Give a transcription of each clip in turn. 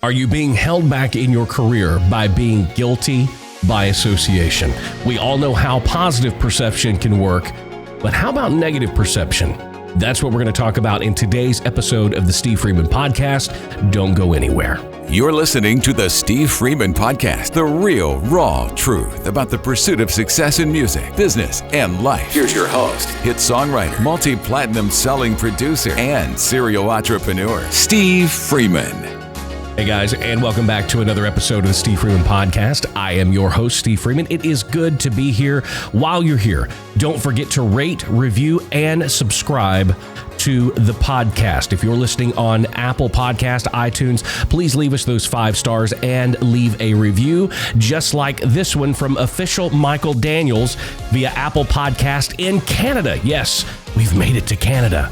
Are you being held back in your career by being guilty by association? We all know how positive perception can work, but how about negative perception? That's what we're going to talk about in today's episode of the Steve Freeman Podcast. Don't go anywhere. You're listening to the Steve Freeman Podcast, the real, raw truth about the pursuit of success in music, business, and life. Here's your host, hit songwriter, multi-platinum selling producer, and serial entrepreneur, Steve Freeman. Hey guys, and welcome back to another episode of the Steve Freeman Podcast. I am your host, Steve Freeman. It is good to be here. While you're here, don't forget to rate, review, and subscribe to the podcast. If you're listening on Apple Podcast, iTunes, please leave us those 5 stars and leave a review, just like this one from official Michael Daniels via Apple Podcast in Canada. Yes, we've made it to Canada.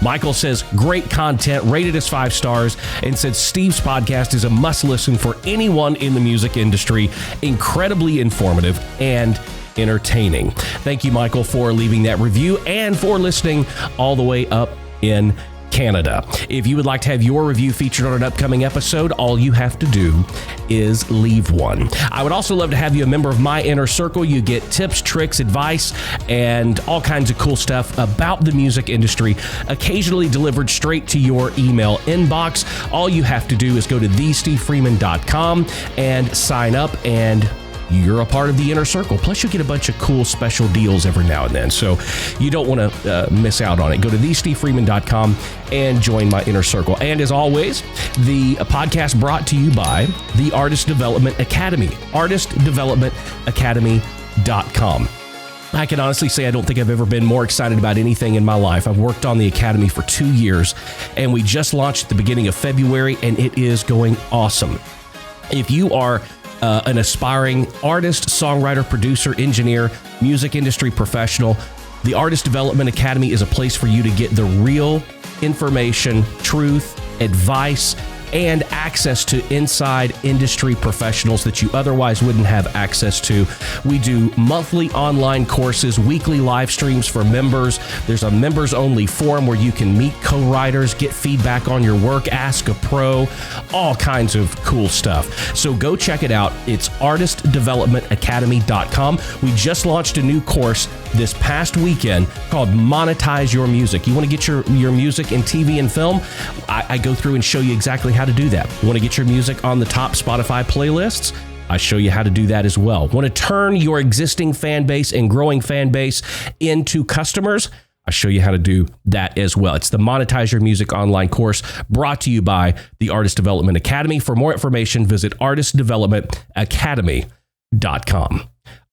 Michael says, great content, rated as 5 stars, and said Steve's podcast is a must listen for anyone in the music industry. Incredibly informative and entertaining. Thank you, Michael, for leaving that review and for listening all the way up in Canada. If you would like to have your review featured on an upcoming episode, all you have to do is leave one. I would also love to have you a member of my inner circle. You get tips, tricks, advice, and all kinds of cool stuff about the music industry, occasionally delivered straight to your email inbox. All you have to do is go to thestevefreeman.com and sign up, and you're a part of the inner circle. Plus, you get a bunch of cool special deals every now and then, so you don't want to miss out on it. Go to thestevefreeman.com and join my inner circle. And as always, the podcast brought to you by the Artist Development Academy, artistdevelopmentacademy.com. I can honestly say I don't think I've ever been more excited about anything in my life. I've worked on the Academy for 2 years, and we just launched at the beginning of February, and it is going awesome. If you are an aspiring artist, songwriter, producer, engineer, music industry professional, the Artist Development Academy is a place for you to get the real information, truth, advice, and access to inside industry professionals that you otherwise wouldn't have access to. We do monthly online courses, weekly live streams for members. There's a members-only forum where you can meet co-writers, get feedback on your work, ask a pro, all kinds of cool stuff. So go check it out. It's artistdevelopmentacademy.com. We just launched a new course this past weekend called Monetize Your Music. You want to get your music in TV and film? I go through and show you exactly how to do that. Want to get your music on the top Spotify playlists? I show you how to do that as well. Want to turn your existing fan base and growing fan base into customers? I show you how to do that as well. It's the Monetize Your Music online course brought to you by the Artist Development Academy. For more information, visit artistdevelopmentacademy.com.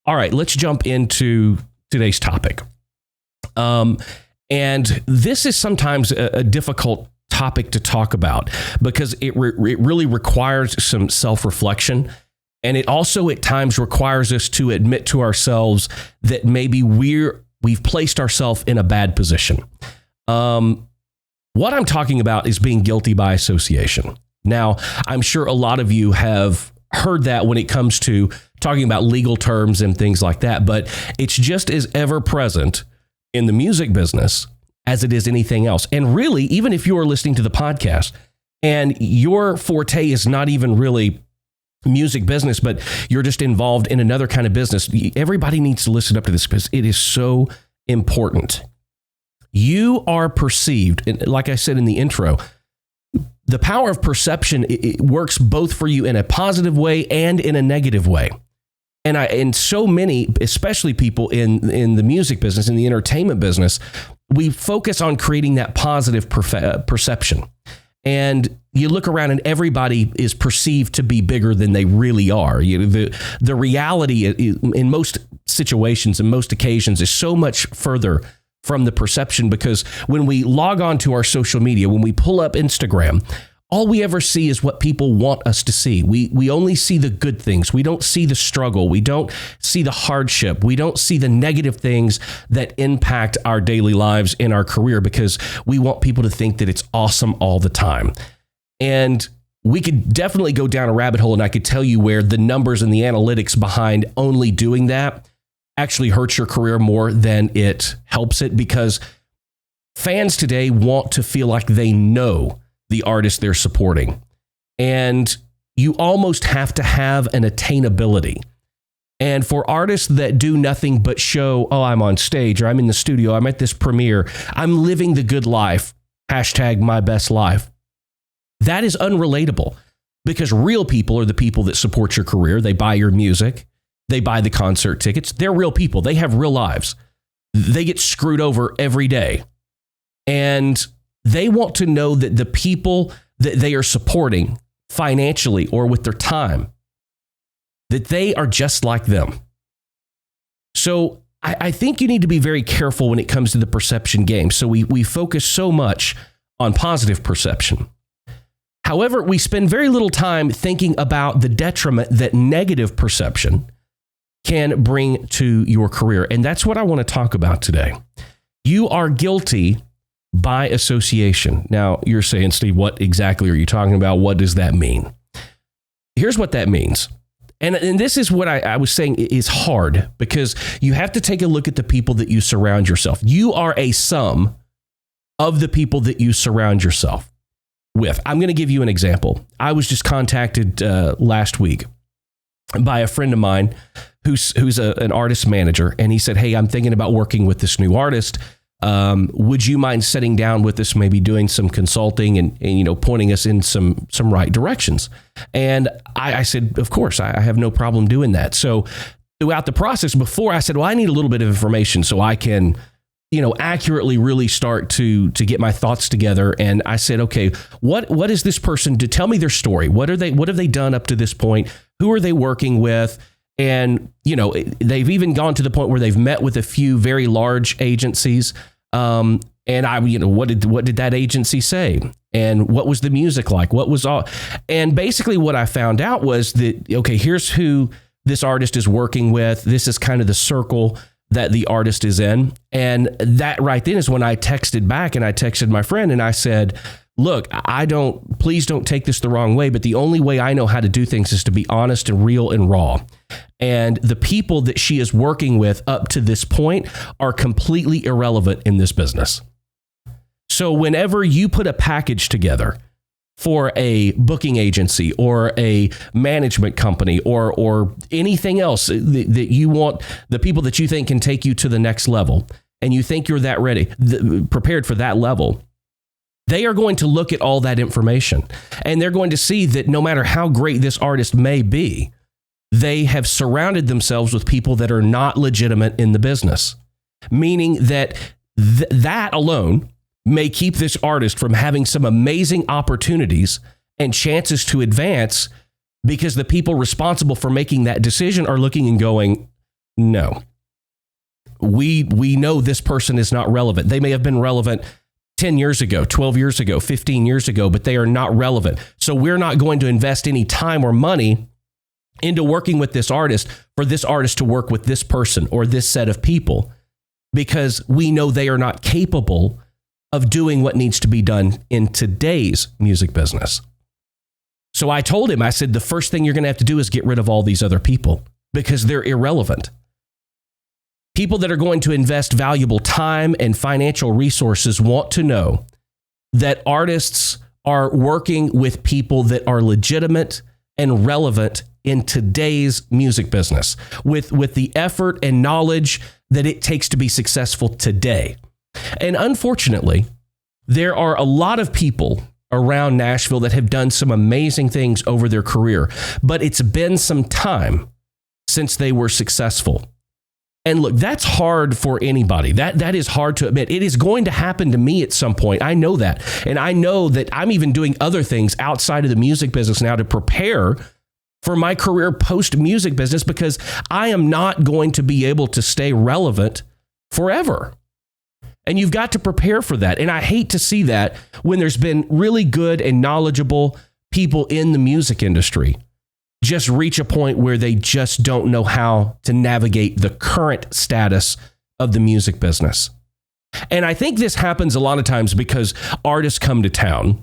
All right, let's jump into today's topic. And this is sometimes a difficult topic to talk about because it really requires some self-reflection. And it also at times requires us to admit to ourselves that maybe we've placed ourselves in a bad position. What I'm talking about is being guilty by association. Now, I'm sure a lot of you have heard that when it comes to talking about legal terms and things like that, but it's just as ever present in the music business as it is anything else. And really, even if you are listening to the podcast and your forte is not even really music business, but you're just involved in another kind of business, everybody needs to listen up to this because it is so important. You are perceived, and like I said in the intro, the power of perception, it works both for you in a positive way and in a negative way. And so many, especially people in the music business, in the entertainment business, we focus on creating that positive perception. And you look around and everybody is perceived to be bigger than they really are. The reality in most situations and most occasions is so much further from the perception, because when we log on to our social media, when we pull up Instagram, all we ever see is what people want us to see. We only see the good things. We don't see the struggle. We don't see the hardship. We don't see the negative things that impact our daily lives in our career, because we want people to think that it's awesome all the time. And we could definitely go down a rabbit hole, and I could tell you where the numbers and the analytics behind only doing that actually hurts your career more than it helps it, because fans today want to feel like they know the artist they're supporting. And you almost have to have an attainability. And for artists that do nothing but show, oh, I'm on stage, or I'm in the studio, I'm at this premiere, I'm living the good life, #MyBestLife, that is unrelatable, because real people are the people that support your career. They buy your music. They buy the concert tickets. They're real people. They have real lives. They get screwed over every day. And they want to know that the people that they are supporting financially or with their time, that they are just like them. So I think you need to be very careful when it comes to the perception game. So we focus so much on positive perception. However, we spend very little time thinking about the detriment that negative perception can bring to your career. And that's what I want to talk about today. You are guilty by association. Now, you're saying, Steve, what exactly are you talking about? What does that mean? Here's what that means. And this is what I was saying is hard, because you have to take a look at the people that you surround yourself. You are a sum of the people that you surround yourself with. I'm going to give you an example. I was just contacted last week by a friend of mine who's an artist manager. And he said, hey, I'm thinking about working with this new artist. Would you mind sitting down with us, maybe doing some consulting and pointing us in some right directions? And I said, of course, I have no problem doing that. So throughout the process, before I said, well, I need a little bit of information so I can, accurately really start to get my thoughts together. And I said, okay, what is this person to tell me their story? What have they done up to this point? Who are they working with? And, they've even gone to the point where they've met with a few very large agencies. And what did that agency say? And what was the music like? What was all? And basically what I found out was that, okay, here's who this artist is working with. This is kind of the circle that the artist is in. And that right then is when I texted back, and I texted my friend and I said, look, please don't take this the wrong way, but the only way I know how to do things is to be honest and real and raw. And the people that she is working with up to this point are completely irrelevant in this business. So whenever you put a package together for a booking agency or a management company or anything else that you want, the people that you think can take you to the next level, and you think you're that ready, prepared for that level, they are going to look at all that information, and they're going to see that no matter how great this artist may be, they have surrounded themselves with people that are not legitimate in the business, meaning that that alone may keep this artist from having some amazing opportunities and chances to advance, because the people responsible for making that decision are looking and going, no, we know this person is not relevant. They may have been relevant 10 years ago, 12 years ago, 15 years ago, but they are not relevant. So we're not going to invest any time or money into working with this artist for this artist to work with this person or this set of people, because we know they are not capable of doing what needs to be done in today's music business. So I told him, I said, the first thing you're going to have to do is get rid of all these other people, because they're irrelevant. People that are going to invest valuable time and financial resources want to know that artists are working with people that are legitimate and relevant in today's music business, with the effort and knowledge that it takes to be successful today. And unfortunately, there are a lot of people around Nashville that have done some amazing things over their career, but it's been some time since they were successful. And look, that's hard for anybody. That is hard to admit. It is going to happen to me at some point. I know that. And I know that I'm even doing other things outside of the music business now to prepare for my career post-music business, because I am not going to be able to stay relevant forever. And you've got to prepare for that. And I hate to see that when there's been really good and knowledgeable people in the music industry just reach a point where they just don't know how to navigate the current status of the music business. And I think this happens a lot of times because artists come to town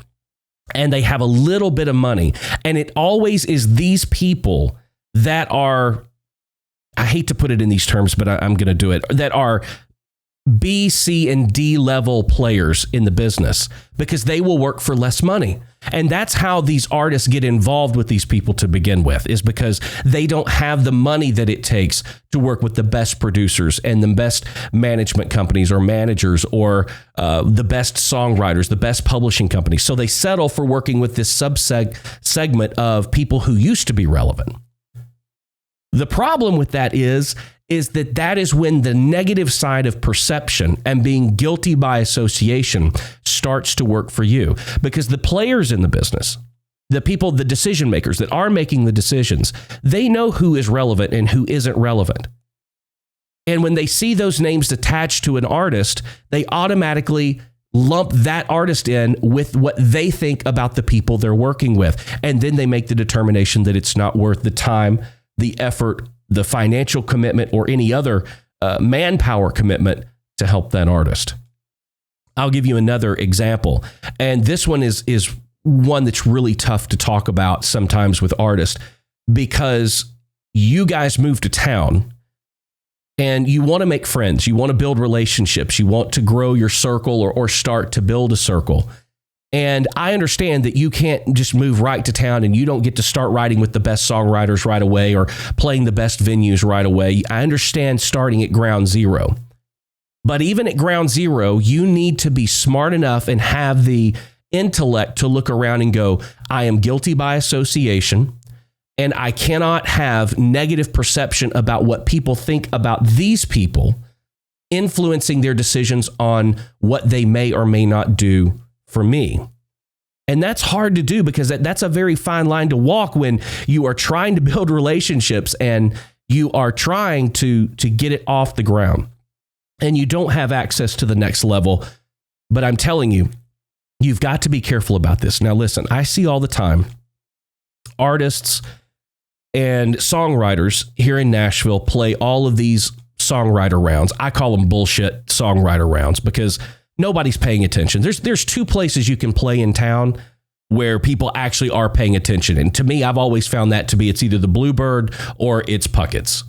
and they have a little bit of money. And it always is these people that are, I hate to put it in these terms, but I'm going to do it, that are B, C, and D level players in the business because they will work for less money. And that's how these artists get involved with these people to begin with, is because they don't have the money that it takes to work with the best producers and the best management companies or managers or the best songwriters, the best publishing companies. So they settle for working with this segment of people who used to be relevant. The problem with that is that is when the negative side of perception and being guilty by association starts to work for you, because the players in the business, the people, the decision makers that are making the decisions, they know who is relevant and who isn't relevant. And when they see those names attached to an artist, they automatically lump that artist in with what they think about the people they're working with. And then they make the determination that it's not worth the time, the effort, the financial commitment, or any other manpower commitment to help that artist. I'll give you another example. And this one is one that's really tough to talk about sometimes with artists, because you guys move to town and you want to make friends. You want to build relationships. You want to grow your circle or start to build a circle. And I understand that you can't just move right to town and you don't get to start writing with the best songwriters right away or playing the best venues right away. I understand starting at ground zero. But even at ground zero, you need to be smart enough and have the intellect to look around and go, I am guilty by association, and I cannot have negative perception about what people think about these people influencing their decisions on what they may or may not do for me. And that's hard to do, because that's a very fine line to walk when you are trying to build relationships and you are trying to get it off the ground and you don't have access to the next level. But I'm telling you, you've got to be careful about this. Now, listen, I see all the time artists and songwriters here in Nashville play all of these songwriter rounds. I call them bullshit songwriter rounds because nobody's paying attention. There's two places you can play in town where people actually are paying attention. And to me, I've always found that to be, it's either the Bluebird or it's Puckett's.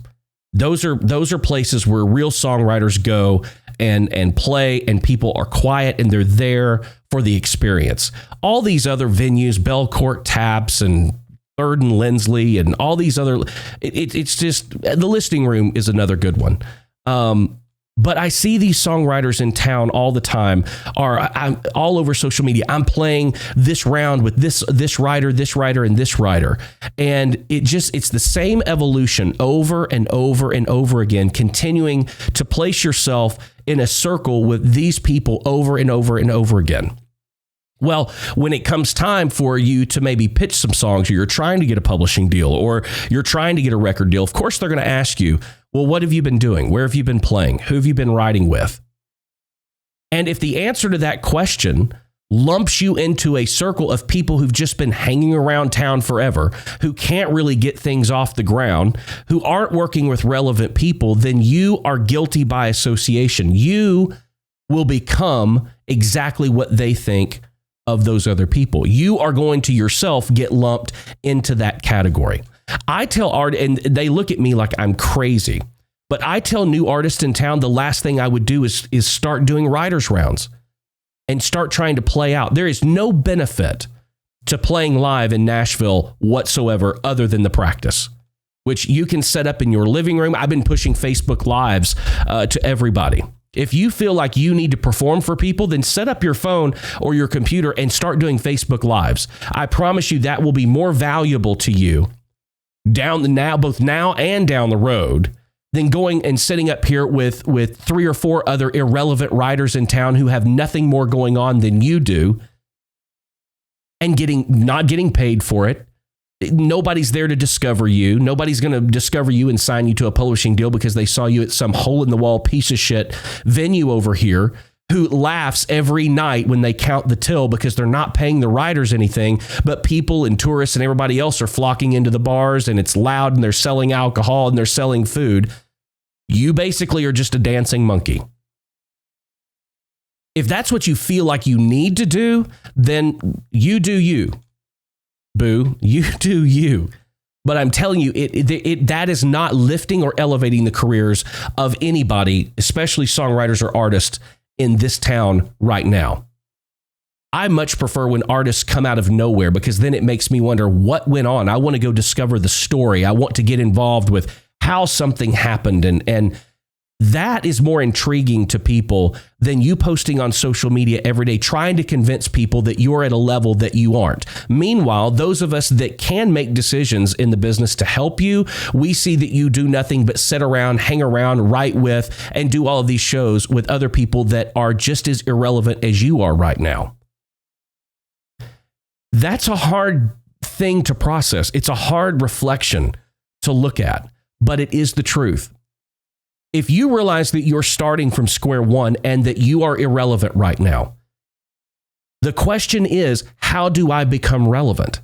Those are places where real songwriters go and play, and people are quiet and they're there for the experience. All these other venues, Belcourt Taps and Third and Lindsley and all these other, it's just, the Listening Room is another good one. But I see these songwriters in town all the time, I'm all over social media. I'm playing this round with this writer, and this writer. And it's the same evolution over and over and over again, continuing to place yourself in a circle with these people over and over and over again. Well, when it comes time for you to maybe pitch some songs, or you're trying to get a publishing deal, or you're trying to get a record deal, of course, they're going to ask you, well, what have you been doing? Where have you been playing? Who have you been writing with? And if the answer to that question lumps you into a circle of people who've just been hanging around town forever, who can't really get things off the ground, who aren't working with relevant people, then you are guilty by association. You will become exactly what they think of those other people. You are going to yourself get lumped into that category. I tell art, and they look at me like I'm crazy, but I tell new artists in town the last thing I would do is start doing writers rounds and start trying to play out. There is no benefit to playing live in Nashville whatsoever other than the practice, which you can set up in your living room. I've been pushing Facebook Lives to everybody. If you feel like you need to perform for people, then set up your phone or your computer and start doing Facebook Lives. I promise you that will be more valuable to you both now and down the road than going and sitting up here with 3 or 4 other irrelevant writers in town who have nothing more going on than you do and not getting paid for it. Nobody's there to discover you. Nobody's going to discover you and sign you to a publishing deal because they saw you at some hole-in-the-wall piece of shit venue over here who laughs every night when they count the till because they're not paying the writers anything, but people and tourists and everybody else are flocking into the bars and it's loud and they're selling alcohol and they're selling food. You basically are just a dancing monkey. If that's what you feel like you need to do, then you do you. Boo, you do you. But I'm telling you, that is not lifting or elevating the careers of anybody, especially songwriters or artists in this town right now. I much prefer when artists come out of nowhere, because then it makes me wonder what went on. I want to go discover the story. I want to get involved with how something happened. And that is more intriguing to people than you posting on social media every day, trying to convince people that you're at a level that you aren't. Meanwhile, those of us that can make decisions in the business to help you, we see that you do nothing but sit around, hang around, write with, and do all of these shows with other people that are just as irrelevant as you are right now. That's a hard thing to process. It's a hard reflection to look at, but it is the truth. If you realize that you're starting from square one and that you are irrelevant right now, the question is, how do I become relevant?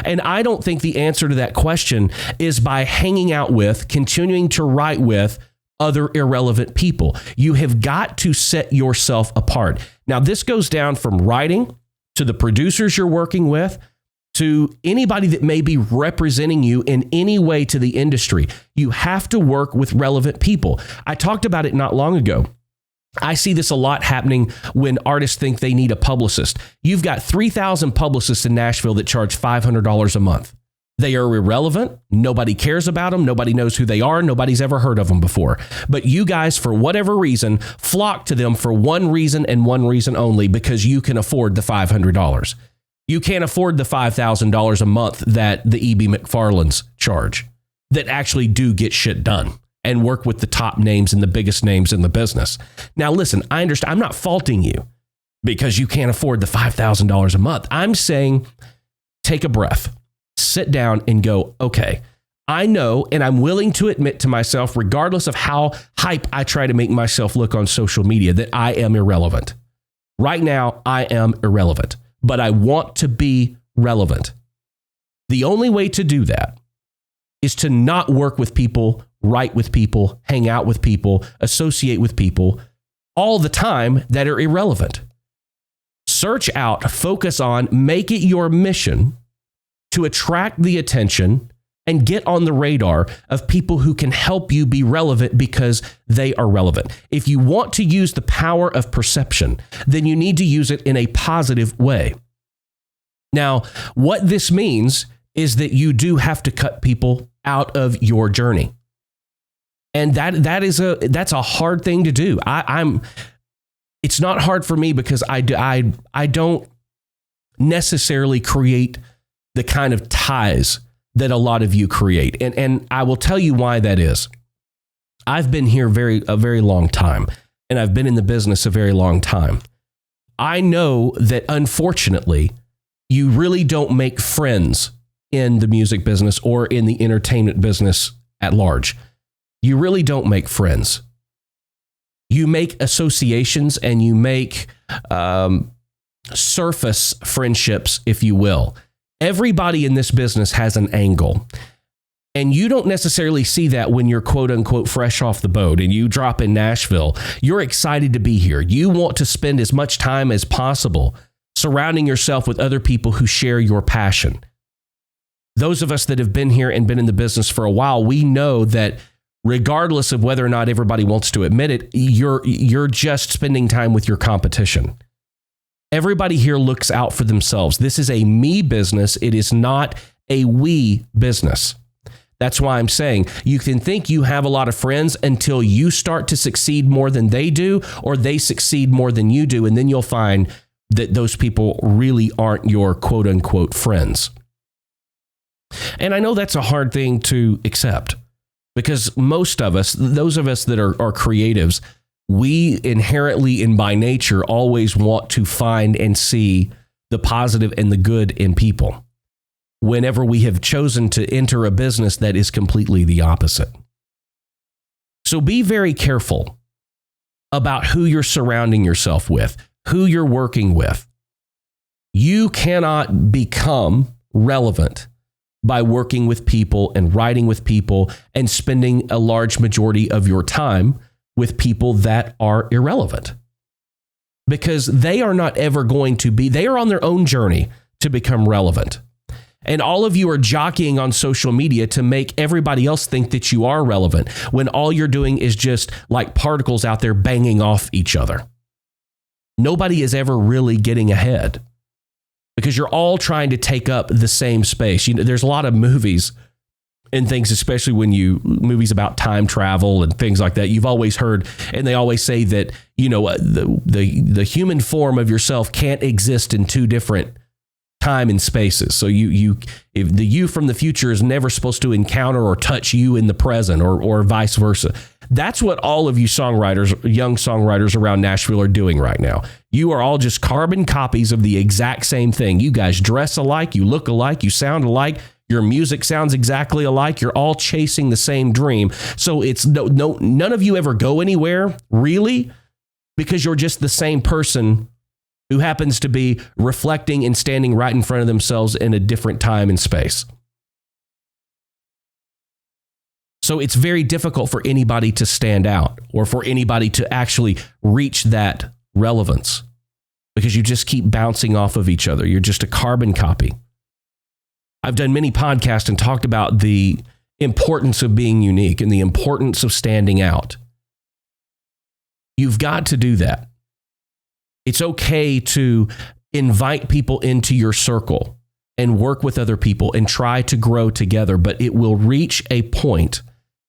And I don't think the answer to that question is by hanging out with, continuing to write with other irrelevant people. You have got to set yourself apart. Now, this goes down from writing to the producers you're working with, to anybody that may be representing you in any way to the industry. You have to work with relevant people. I talked about it not long ago. I see this a lot happening when artists think they need a publicist. You've got 3,000 publicists in Nashville that charge $500 a month. They are irrelevant. Nobody cares about them. Nobody knows who they are. Nobody's ever heard of them before. But you guys, for whatever reason, flock to them for one reason and one reason only, because you can afford the $500. You can't afford the $5,000 a month that the E.B. McFarlanes charge, that actually do get shit done and work with the top names and the biggest names in the business. Now, listen, I understand. I'm not faulting you because you can't afford the $5,000 a month. I'm saying take a breath, sit down and go, okay, I know, and I'm willing to admit to myself, regardless of how hype I try to make myself look on social media, that I am irrelevant. Right now, I am irrelevant. But I want to be relevant. The only way to do that is to not work with people, write with people, hang out with people, associate with people all the time that are irrelevant. Search out, focus on, make it your mission to attract the attention and get on the radar of people who can help you be relevant because they are relevant. If you want to use the power of perception, then you need to use it in a positive way. Now, what this means is that you do have to cut people out of your journey. And that's a hard thing to do. It's not hard for me because I don't necessarily create the kind of ties that a lot of you create. And I will tell you why that is. I've been here a very long time, and I've been in the business a very long time. I know that unfortunately, you really don't make friends in the music business or in the entertainment business at large. You really don't make friends. You make associations and you make surface friendships, if you will. Everybody in this business has an angle. And you don't necessarily see that when you're quote unquote fresh off the boat and you drop in Nashville. You're excited to be here. You want to spend as much time as possible surrounding yourself with other people who share your passion. Those of us that have been here and been in the business for a while, we know that regardless of whether or not everybody wants to admit it, you're just spending time with your competition. Everybody here looks out for themselves. This is a me business. It is not a we business. That's why I'm saying you can think you have a lot of friends until you start to succeed more than they do, or they succeed more than you do. And then you'll find that those people really aren't your quote unquote friends. And I know that's a hard thing to accept because most of us, those of us that are creatives, we inherently and by nature always want to find and see the positive and the good in people, whenever we have chosen to enter a business that is completely the opposite. So be very careful about who you're surrounding yourself with, who you're working with. You cannot become relevant by working with people and writing with people and spending a large majority of your time with people that are irrelevant, because they are not ever going to be, they are on their own journey to become relevant. And all of you are jockeying on social media to make everybody else think that you are relevant when all you're doing is just like particles out there banging off each other. Nobody is ever really getting ahead because you're all trying to take up the same space. You know, there's a lot of movies and things, especially movies about time travel and things like that. You've always heard, and they always say that, you know, the human form of yourself can't exist in two different time and spaces. So if the you from the future is never supposed to encounter or touch you in the present, or vice versa. That's what all of you songwriters, young songwriters around Nashville are doing right now. You are all just carbon copies of the exact same thing. You guys dress alike, you look alike, you sound alike, your music sounds exactly alike. You're all chasing the same dream. So it's none of you ever go anywhere, really, because you're just the same person who happens to be reflecting and standing right in front of themselves in a different time and space. So it's very difficult for anybody to stand out or for anybody to actually reach that relevance because you just keep bouncing off of each other. You're just a carbon copy. I've done many podcasts and talked about the importance of being unique and the importance of standing out. You've got to do that. It's okay to invite people into your circle and work with other people and try to grow together, but it will reach a point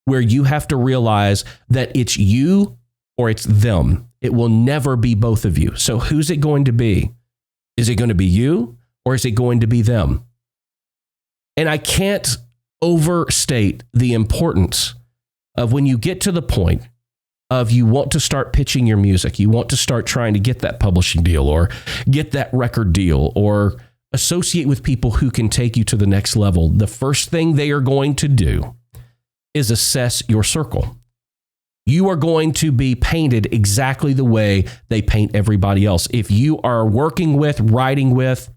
where you have to realize that it's you or it's them. It will never be both of you. So who's it going to be? Is it going to be you or is it going to be them? And I can't overstate the importance of when you get to the point of you want to start pitching your music, you want to start trying to get that publishing deal or get that record deal or associate with people who can take you to the next level. The first thing they are going to do is assess your circle. You are going to be painted exactly the way they paint everybody else. If you are working with, writing with,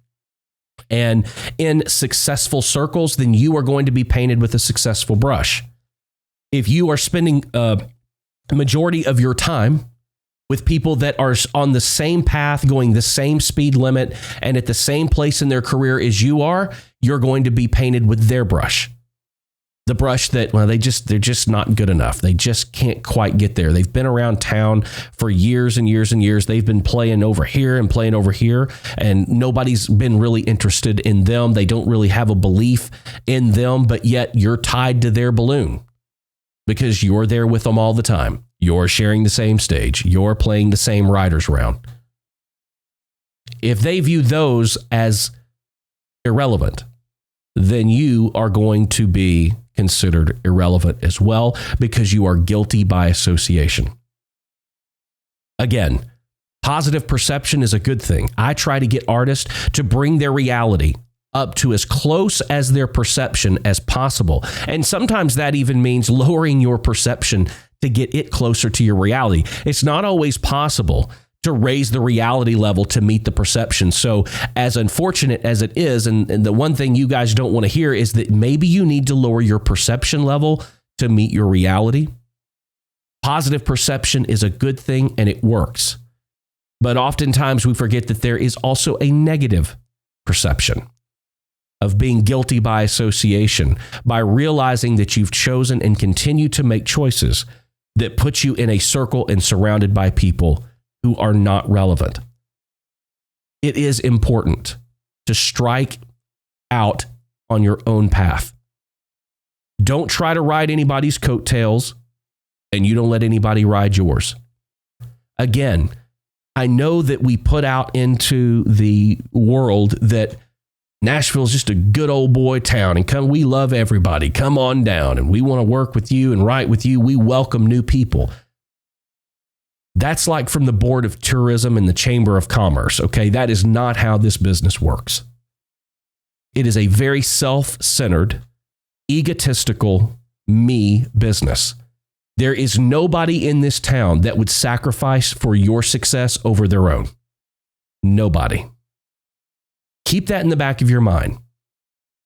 and in successful circles, then you are going to be painted with a successful brush. If you are spending a majority of your time with people that are on the same path, going the same speed limit, and at the same place in their career as you are, you're going to be painted with their brush. The brush that, well, they're just not good enough. They just can't quite get there. They've been around town for years and years and years. They've been playing over here and playing over here, and nobody's been really interested in them. They don't really have a belief in them, but yet you're tied to their balloon because you're there with them all the time. You're sharing the same stage. You're playing the same writers round. If they view those as irrelevant, then you are going to be considered irrelevant as well because you are guilty by association. Again, positive perception is a good thing. I try to get artists to bring their reality up to as close as their perception as possible. And sometimes that even means lowering your perception to get it closer to your reality. It's not always possible to raise the reality level to meet the perception. So as unfortunate as it is, and the one thing you guys don't want to hear is that maybe you need to lower your perception level to meet your reality. Positive perception is a good thing and it works. But oftentimes we forget that there is also a negative perception of being guilty by association, by realizing that you've chosen and continue to make choices that put you in a circle and surrounded by people who are not relevant. It is important to strike out on your own path. Don't try to ride anybody's coattails, and you don't let anybody ride yours. Again, I know that we put out into the world that Nashville is just a good old boy town, and we love everybody. Come on down, and we want to work with you and write with you. We welcome new people. That's like from the Board of Tourism and the Chamber of Commerce, okay? That is not how this business works. It is a very self-centered, egotistical, me business. There is nobody in this town that would sacrifice for your success over their own. Nobody. Keep that in the back of your mind.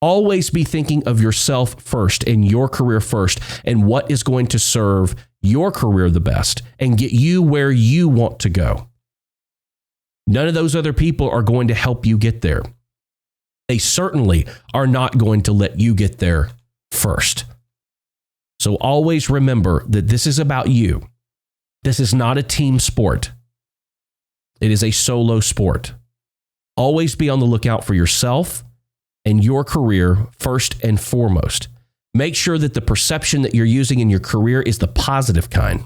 Always be thinking of yourself first and your career first and what is going to serve your career the best and get you where you want to go. None of those other people are going to help you get there. They certainly are not going to let you get there first. So always remember that this is about you. This is not a team sport. It is a solo sport. Always be on the lookout for yourself and your career first and foremost. Make sure that the perception that you're using in your career is the positive kind,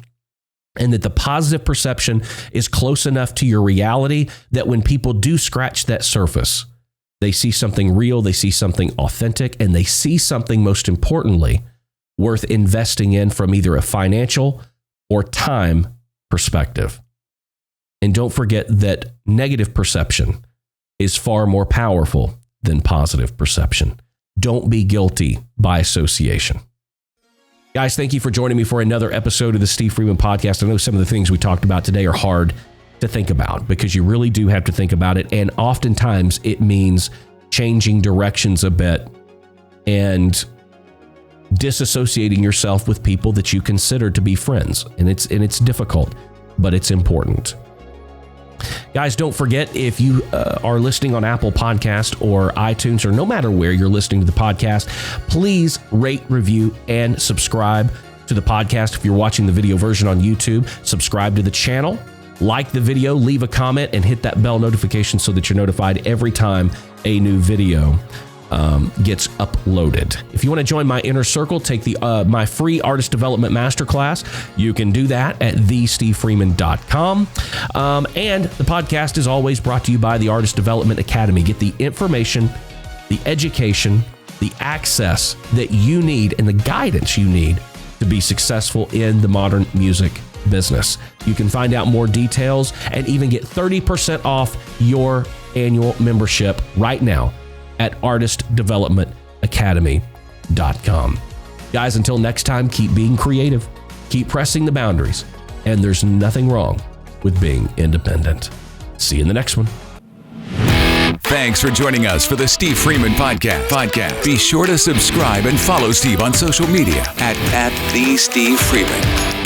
and that the positive perception is close enough to your reality that when people do scratch that surface, they see something real, they see something authentic, and they see something, most importantly, worth investing in from either a financial or time perspective. And don't forget that negative perception is far more powerful than positive perception. Don't be guilty by association. Guys, thank you for joining me for another episode of the Steve Freeman Podcast. I know some of the things we talked about today are hard to think about because you really do have to think about it. And oftentimes it means changing directions a bit and disassociating yourself with people that you consider to be friends. And it's difficult, but it's important. Guys, don't forget, if you are listening on Apple Podcast or iTunes, or no matter where you're listening to the podcast, please rate, review, and subscribe to the podcast. If you're watching the video version on YouTube, subscribe to the channel, like the video, leave a comment, and hit that bell notification so that you're notified every time a new video gets uploaded. If you want to join my inner circle, take my free artist development masterclass. You can do that at thestevefreeman.com. And the podcast is always brought to you by the Artist Development Academy. Get the information, the education, the access that you need, and the guidance you need to be successful in the modern music business. You can find out more details and even get 30% off your annual membership right now at artistdevelopmentacademy.com. Guys, until next time, keep being creative, keep pressing the boundaries, and there's nothing wrong with being independent. See you in the next one. Thanks for joining us for the Steve Freeman Podcast. Be sure to subscribe and follow Steve on social media at the Steve Freeman.